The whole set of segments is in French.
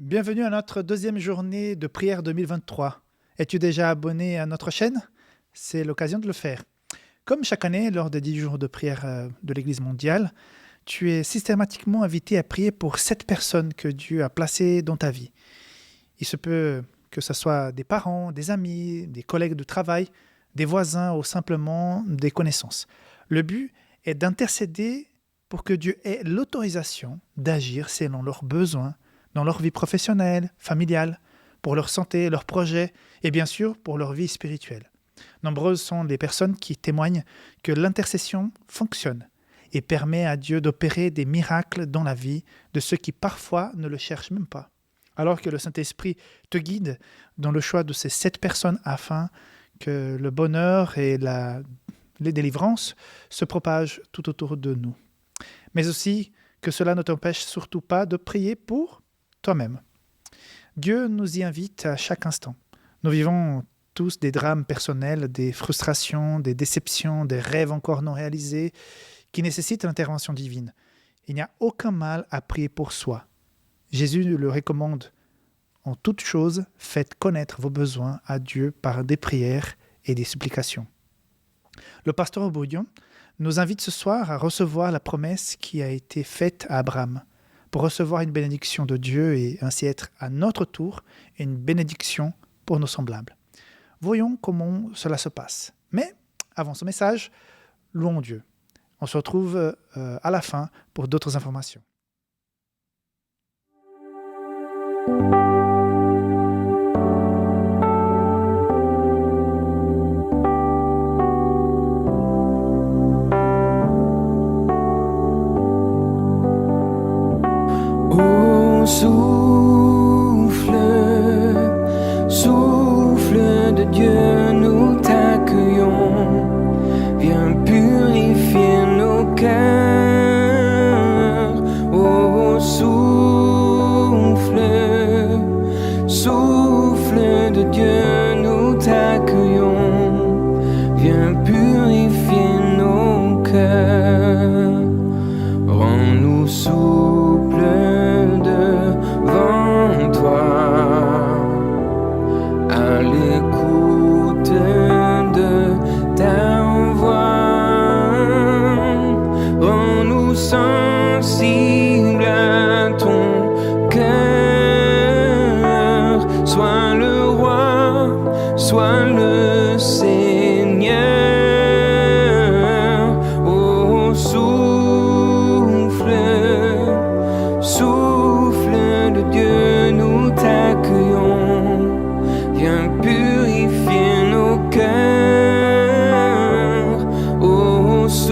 Bienvenue à notre deuxième journée de prière 2023. Es-tu déjà abonné à notre chaîne? C'est l'occasion de le faire. Comme chaque année, lors des 10 jours de prière de l'Église mondiale, tu es systématiquement invité à prier pour 7 personnes que Dieu a placées dans ta vie. Il se peut que ce soit des parents, des amis, des collègues de travail, des voisins ou simplement des connaissances. Le but est d'intercéder pour que Dieu ait l'autorisation d'agir selon leurs besoins dans leur vie professionnelle, familiale, pour leur santé, leurs projets et bien sûr pour leur vie spirituelle. Nombreuses sont les personnes qui témoignent que l'intercession fonctionne et permet à Dieu d'opérer des miracles dans la vie de ceux qui parfois ne le cherchent même pas. Alors que le Saint-Esprit te guide dans le choix de ces 7 personnes afin que le bonheur et les délivrances se propagent tout autour de nous. Mais aussi que cela ne t'empêche surtout pas de prier pour toi-même. Dieu nous y invite à chaque instant. Nous vivons tous des drames personnels, des frustrations, des déceptions, des rêves encore non réalisés qui nécessitent l'intervention divine. Il n'y a aucun mal à prier pour soi. Jésus le recommande. En toute chose, faites connaître vos besoins à Dieu par des prières et des supplications. Le pasteur Oboudion nous invite ce soir à recevoir la promesse qui a été faite à Abraham, pour recevoir une bénédiction de Dieu et ainsi être à notre tour une bénédiction pour nos semblables. Voyons comment cela se passe. Mais avant ce message, louons Dieu. On se retrouve à la fin pour d'autres informations. Oh, souffle, souffle de Dieu, nous t'accueillons. Viens purifier nos cœurs. Oh, souffle, souffle de Dieu, nous t'accueillons. Viens purifier nos cœurs. Rends-nous souples devant toi, à l'écoute de ta voix. Rends-nous sensibles à ton cœur. Sois le roi, sois le Seigneur. Oh, souffle, souffle de Dieu, nous t'accueillons. Viens purifier nos cœurs. Oh, souffle,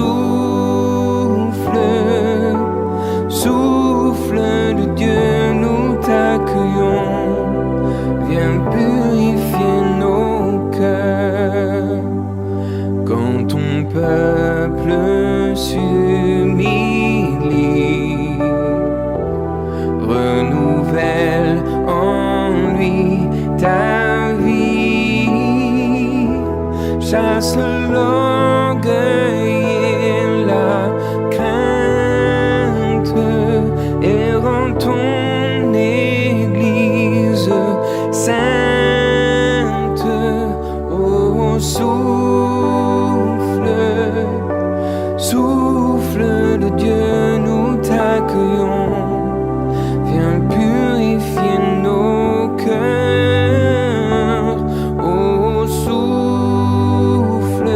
souffle de Dieu, nous t'accueillons. Viens purifier nos cœurs. Quand ton peuple s'humilie, renouvelle en lui ta vie. Chasse l'orgueil et la crainte et rends ton Église sainte. Oh, souffle, souffle de Dieu, nous t'accueillons. Viens purifier nos cœurs. Oh, souffle,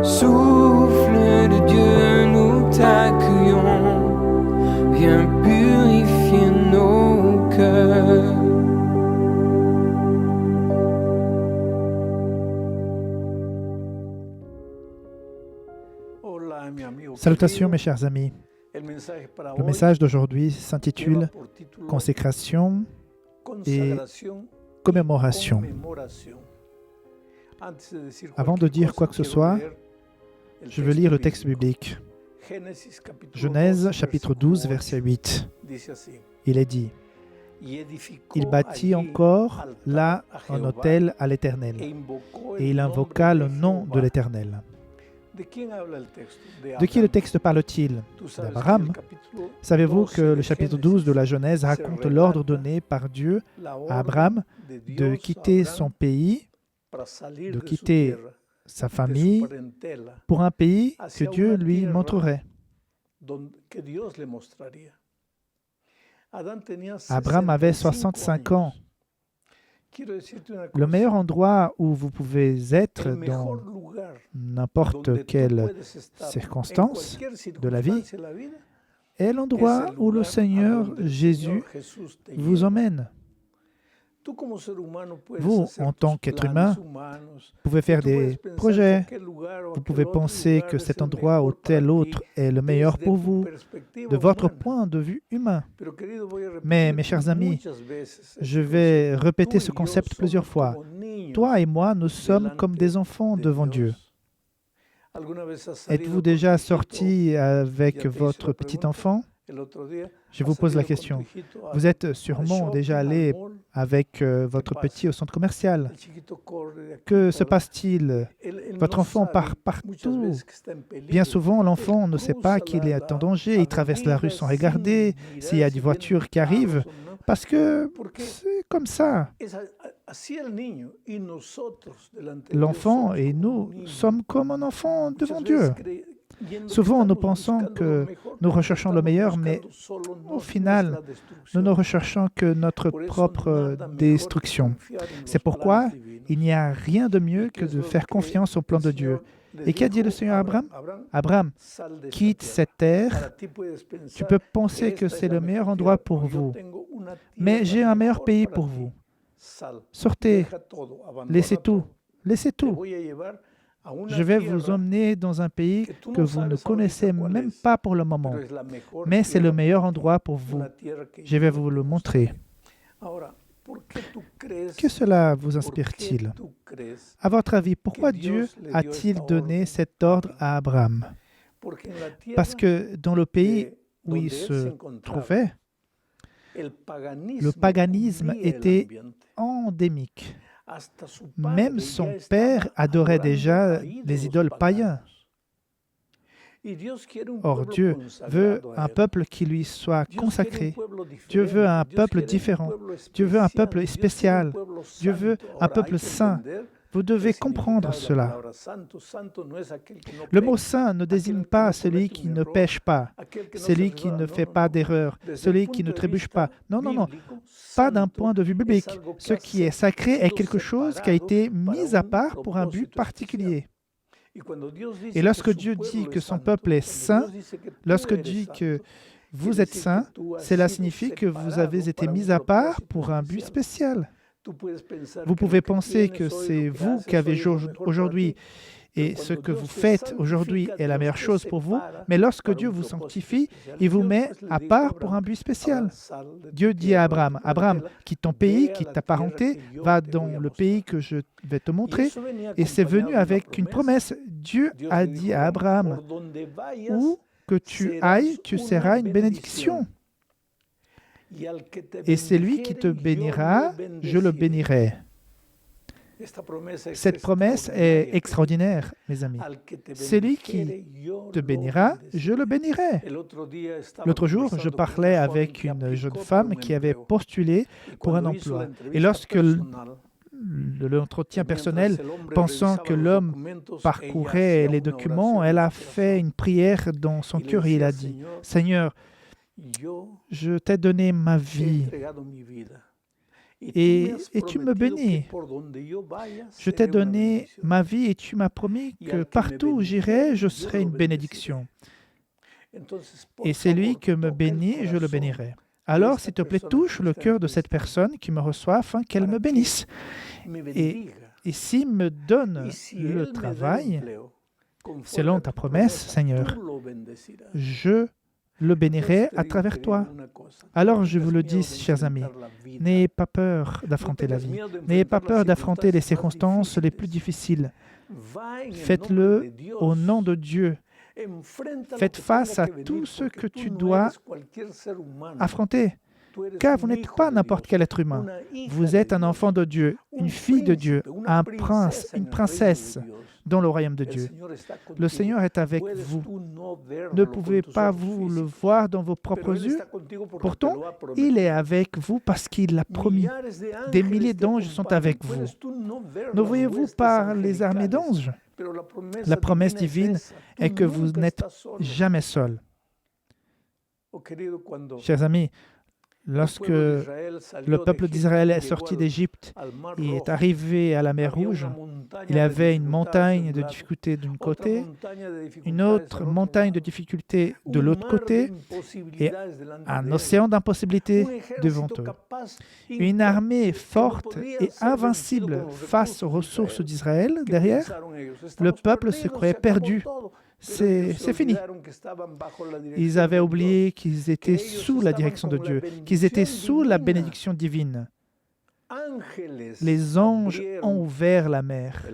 souffle de Dieu, nous t'accueillons. Viens purifier nos cœurs. Salutations mes chers amis. Le message d'aujourd'hui s'intitule Consécration et commémoration. Avant de dire quoi que ce soit, je veux lire le texte biblique. Genèse chapitre 12, verset 8. Il est dit: Il bâtit encore là un autel à l'Éternel, et il invoqua le nom de l'Éternel. De qui le texte parle-t-il? D'Abraham. Savez-vous que le chapitre 12 de la Genèse raconte l'ordre donné par Dieu à Abraham de quitter son pays, de quitter sa famille pour un pays que Dieu lui montrerait. Abraham avait 65 ans. Le meilleur endroit où vous pouvez être dans n'importe quelle circonstance de la vie est l'endroit où le Seigneur Jésus vous emmène. Vous, en tant qu'être humain, pouvez faire des projets. Vous pouvez penser que cet endroit ou tel autre est le meilleur pour vous, de votre point de vue humain. Mais, mes chers amis, je vais répéter ce concept plusieurs fois. Toi et moi, nous sommes comme des enfants devant Dieu. Êtes-vous déjà sorti avec votre petit enfant? Je vous pose la question. Vous êtes sûrement déjà allé avec votre petit au centre commercial. Que se passe-t-il? Votre enfant part partout. Bien souvent, l'enfant ne sait pas qu'il est en danger. Il traverse la rue sans regarder s'il y a des voitures qui arrivent, parce que c'est comme ça. L'enfant et nous sommes comme un enfant devant Dieu. Souvent, nous pensons que nous recherchons le meilleur, mais au final, nous ne recherchons que notre propre destruction. C'est pourquoi il n'y a rien de mieux que de faire confiance au plan de Dieu. Et qu'a dit le Seigneur à Abraham? Abraham, quitte cette terre. Tu peux penser que c'est le meilleur endroit pour vous, mais j'ai un meilleur pays pour vous. Sortez, laissez tout, laissez tout. Je vais vous emmener dans un pays que vous ne connaissez même pas pour le moment, mais c'est le meilleur endroit pour vous. Je vais vous le montrer. Que cela vous inspire-t-il? À votre avis, pourquoi Dieu a-t-il donné cet ordre à Abraham? Parce que dans le pays où il se trouvait, le paganisme était endémique. Même son père adorait déjà les idoles païens. Or, Dieu veut un peuple qui lui soit consacré. Dieu veut un peuple différent. Dieu veut un peuple spécial. Dieu veut un peuple saint. Vous devez comprendre cela. Le mot saint ne désigne pas celui qui ne pêche pas, celui qui ne fait pas d'erreur, celui qui ne trébuche pas. Non, non, non. Pas d'un point de vue biblique. Ce qui est sacré est quelque chose qui a été mis à part pour un but particulier. Et lorsque Dieu dit que son peuple est saint, lorsque Dieu dit que vous êtes saint, cela signifie que vous avez été mis à part pour un but spécial. Vous pouvez penser que c'est vous qui avez aujourd'hui et ce que vous faites aujourd'hui est la meilleure chose pour vous, mais lorsque Dieu vous sanctifie, il vous met à part pour un but spécial. Dieu dit à Abraham, Abraham, quitte ton pays, quitte ta parenté, va dans le pays que je vais te montrer. Et c'est venu avec une promesse. Dieu a dit à Abraham, où que tu ailles, tu seras une bénédiction. Et c'est lui qui te bénira, je le bénirai. Cette promesse est extraordinaire, mes amis. Celui qui te bénira, je le bénirai. L'autre jour, je parlais avec une jeune femme qui avait postulé pour un emploi. Et lorsque l'entretien personnel, pensant que l'homme parcourait les documents, elle a fait une prière dans son cœur et il a dit, « Seigneur, je t'ai donné ma vie et tu me bénis. Je t'ai donné ma vie et tu m'as promis que partout où j'irai, je serai une bénédiction. Et c'est lui qui me bénit, je le bénirai. Alors, s'il te plaît, touche le cœur de cette personne qui me reçoit afin qu'elle me bénisse. Et s'il me donne le travail, selon ta promesse, Seigneur, je le bénirai à travers toi. Alors je vous le dis, chers amis, n'ayez pas peur d'affronter la vie. N'ayez pas peur d'affronter les circonstances les plus difficiles. Faites-le au nom de Dieu. Faites face à tout ce que tu dois affronter. Car vous n'êtes pas n'importe quel être humain. Vous êtes un enfant de Dieu, une fille de Dieu, un prince, une princesse dans le royaume de Dieu. Le Seigneur est avec vous. Ne pouvez pas vous le voir dans vos propres yeux. Pourtant, il est avec vous parce qu'il l'a promis. Des milliers d'anges sont avec vous. Ne voyez-vous pas les armées d'anges? La promesse divine est que vous n'êtes jamais seul. Chers amis, lorsque le peuple d'Israël est sorti d'Égypte et est arrivé à la mer Rouge, il y avait une montagne de difficultés d'un côté, une autre montagne de difficultés de l'autre côté, et un océan d'impossibilités devant eux. Une armée forte et invincible face aux ressources d'Israël derrière, le peuple se croyait perdu. C'est fini. Ils avaient oublié qu'ils étaient sous la direction de Dieu, qu'ils étaient sous la bénédiction divine. Les anges ont ouvert la mer.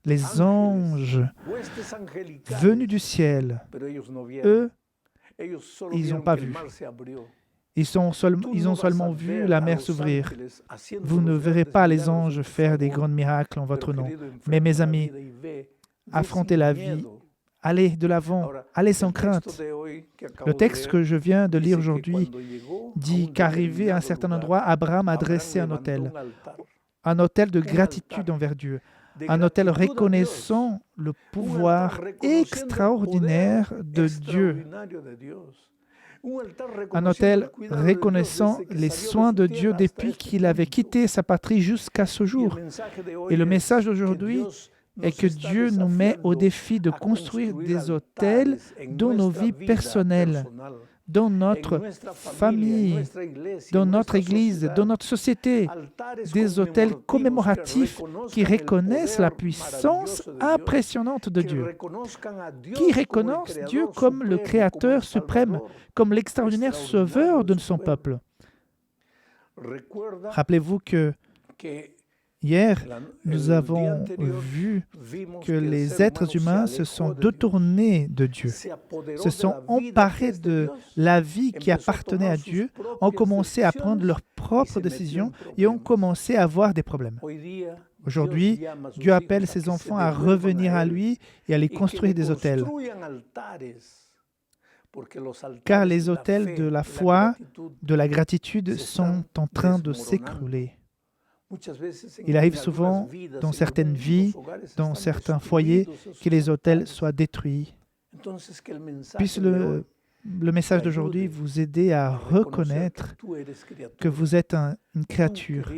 Les anges venus du ciel, eux, ils n'ont pas vu. Ils ont seulement vu la mer s'ouvrir. Vous ne verrez pas les anges faire des grands miracles en votre nom. Mais mes amis, affrontez la vie. Allez de l'avant, allez sans crainte. Le texte que je viens de lire aujourd'hui dit qu'arrivé à un certain endroit, Abraham a dressé un autel de gratitude envers Dieu, un autel reconnaissant le pouvoir extraordinaire de Dieu, un autel reconnaissant les soins de Dieu depuis qu'il avait quitté sa patrie jusqu'à ce jour. Et le message d'aujourd'hui est que Dieu nous met au défi de construire des autels dans nos vies personnelles, dans notre famille, dans notre Église, dans notre société, des autels commémoratifs qui reconnaissent la puissance impressionnante de Dieu, qui reconnaissent Dieu comme le Créateur suprême, comme l'extraordinaire sauveur de son peuple. Rappelez-vous que hier, nous avons vu que les êtres humains se sont détournés de Dieu, se sont emparés de la vie qui appartenait à Dieu, ont commencé à prendre leurs propres décisions et ont commencé à avoir des problèmes. Aujourd'hui, Dieu appelle ses enfants à revenir à lui et à les construire des autels. Car les autels de la foi, de la gratitude sont en train de s'écrouler. Il arrive souvent dans certaines vies, dans certains foyers, que les autels soient détruits. Puisse le message d'aujourd'hui vous aider à reconnaître que vous êtes une créature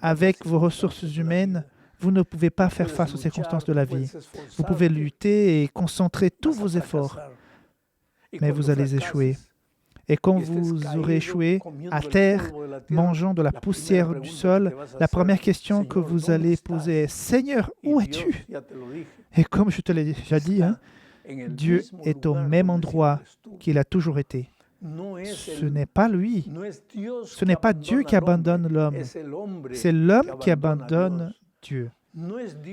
avec vos ressources humaines. Vous ne pouvez pas faire face aux circonstances de la vie. Vous pouvez lutter et concentrer tous vos efforts, mais vous allez échouer. Et quand vous aurez échoué à terre, mangeant de la poussière du sol, la première question que vous allez poser est « Seigneur, où es-tu » Et comme je te l'ai déjà dit, Dieu est au même endroit qu'il a toujours été. Ce n'est pas lui. Ce n'est pas Dieu qui abandonne l'homme. C'est l'homme qui abandonne Dieu.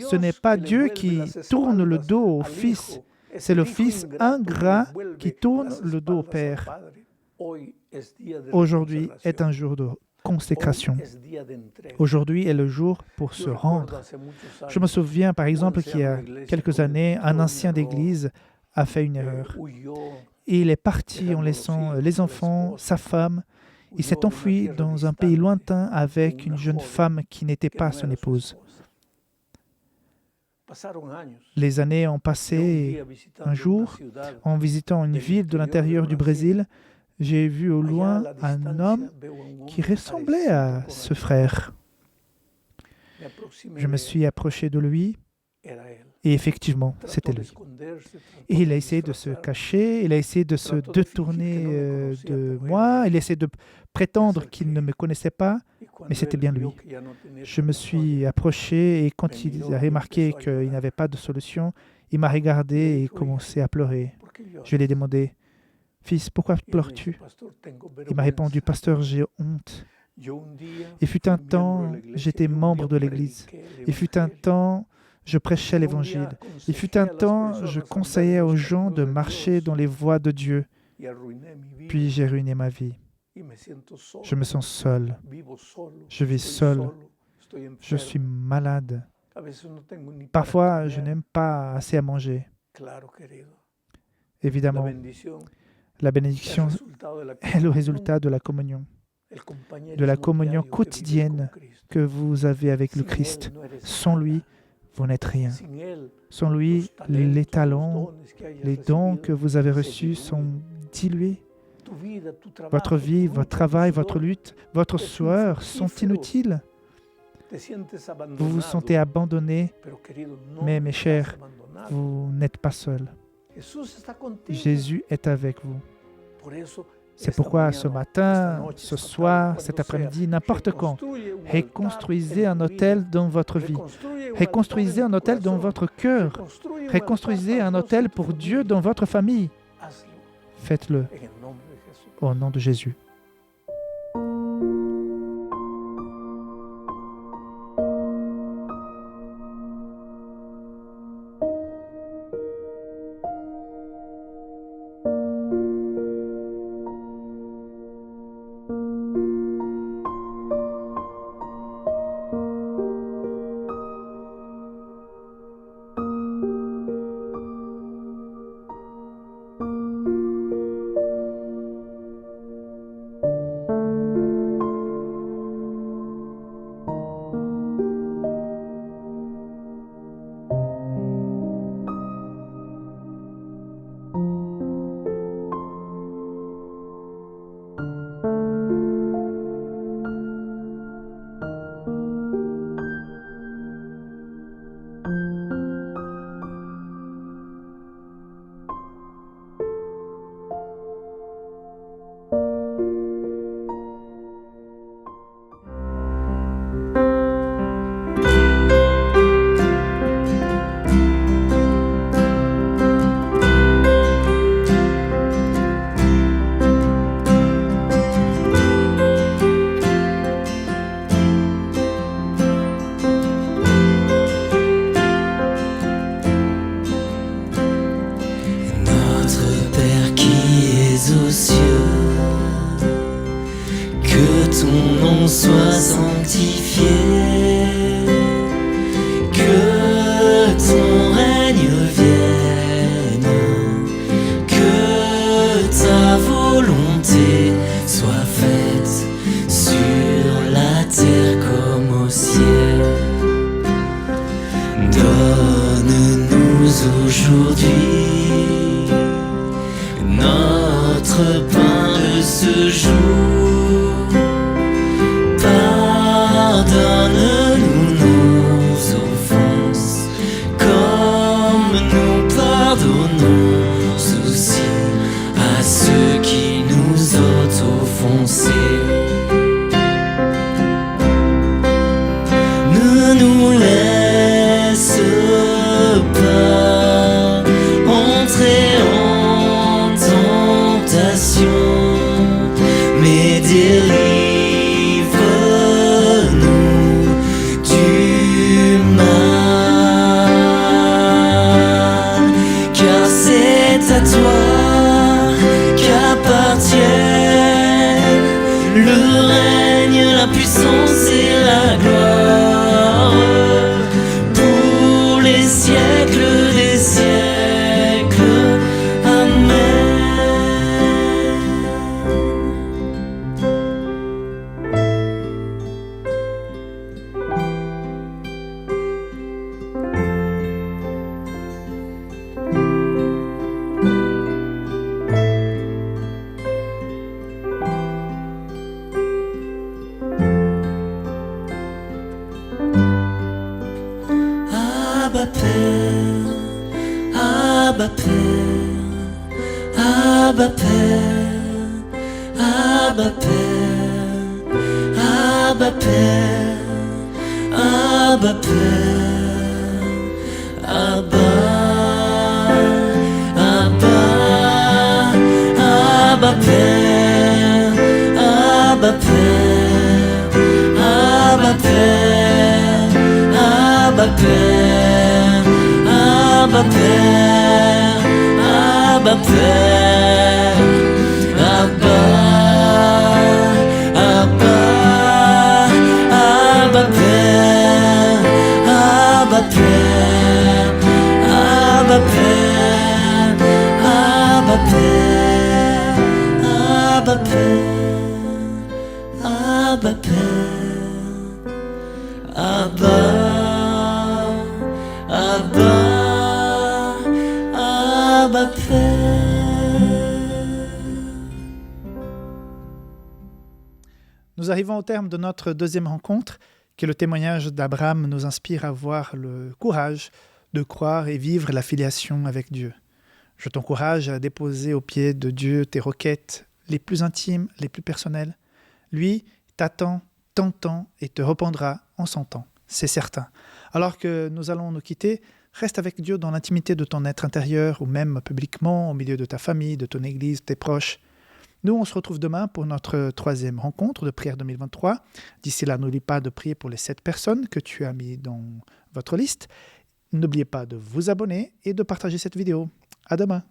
Ce n'est pas Dieu qui tourne le dos au Fils. C'est le Fils ingrat qui tourne le dos au Père. Aujourd'hui est un jour de consécration. Aujourd'hui est le jour pour se rendre. Je me souviens, par exemple, qu'il y a quelques années, un ancien d'église a fait une erreur. Et il est parti en laissant les enfants, sa femme. Il s'est enfui dans un pays lointain avec une jeune femme qui n'était pas son épouse. Les années ont passé. Un jour, en visitant une ville de l'intérieur du Brésil, j'ai vu au loin un homme qui ressemblait à ce frère. Je me suis approché de lui et effectivement, c'était lui. Et il a essayé de se cacher, il a essayé de se détourner de moi, il a essayé de prétendre qu'il ne me connaissait pas, mais c'était bien lui. Je me suis approché et quand il a remarqué qu'il n'avait pas de solution, il m'a regardé et commencé à pleurer. Je lui ai demandé, « Fils, pourquoi pleures-tu » Il m'a répondu, « Pasteur, j'ai honte. Il fut un temps, j'étais membre de l'Église. Il fut un temps, je prêchais l'Évangile. Il fut un temps, je conseillais aux gens de marcher dans les voies de Dieu. Puis j'ai ruiné ma vie. Je me sens seul. Je vis seul. je suis malade. A veces no tengo ni para Parfois, je comer. n'aime pas assez à manger. Claro, querido. La Évidemment, bendición la es el bénédiction resultado de la est le comunión, résultat de la communion el compañerismo de la communion diario que vives quotidienne con Cristo. que vous avez avec le Sin Christ. él no eres Sans lui, nada. vous n'êtes rien. Sin él, Sans lui, los talentos, les los talents, dones que hayas les dons recibido que vous avez se reçus sont diluyen. dilués. Tu vida, tu trabajo, Votre vie, tu votre lucha, travail, tu votre sudor, lutte, votre es sueur sont infructífero. inutiles. te sientes Vous vous abandonado, sentez abandonné, pero querido, no mais mes estás chers, abandonado. vous n'êtes pas seul. Jesús está contigo. Jésus est avec vous. Por eso, C'est esta pourquoi mañana, ce esta matin, noche, ce esta soir, tarde, cet cuando sea, après-midi, n'importe quand, reconstruye un altar reconstruisez en un tu hôtel vida. dans votre vie. Reconstruye un Reconstruisez altar un en tu hôtel dans corazón. votre cœur. Reconstruye un Reconstruisez altar un para Dios hôtel en tu pour Dieu familia. dans votre famille. Hazlo Faites-le en el nombre de Jesús. au nom de Jésus. Notre Père qui es aux cieux, que ton nom soit sanctifié, que ton règne vienne, que ta volonté soit faite sur la terre comme au ciel. Donne-nous aujourd'hui notre pain de ce jour. Pardonne-nous nos offenses, comme nous pardonnons aussi à ceux qui nous ont offensés. Ne nous laisse pas entrer en tentation, mais délivre-nous du mal. Car c'est à toi qu'appartiennent le règne, la puissance et la gloire pour les siècles des siècles. Amen. Abba Père, Abba Père, Abba Père, Abba Père, Abba Père, Abba Père, Abba, Abba, Abba Père, Abba Père, Abba Père, Abba Père, Abba Père, Abba Père, Abba, Abba, Abba Père. Abba Père, Abba Père, Abba, Abba, Abba Père. Nous arrivons au terme de notre deuxième rencontre, que le témoignage d'Abraham nous inspire à avoir le courage de croire et vivre la filiation avec Dieu. Je t'encourage à déposer aux pieds de Dieu tes requêtes les plus intimes, les plus personnelles. Lui t'attend, t'entend et te répondra en son temps, c'est certain. Alors que nous allons nous quitter, reste avec Dieu dans l'intimité de ton être intérieur ou même publiquement, au milieu de ta famille, de ton église, tes proches. Nous, on se retrouve demain pour notre troisième rencontre de prière 2023. D'ici là, n'oublie pas de prier pour les 7 personnes que tu as mis dans votre liste. N'oubliez pas de vous abonner et de partager cette vidéo. À demain.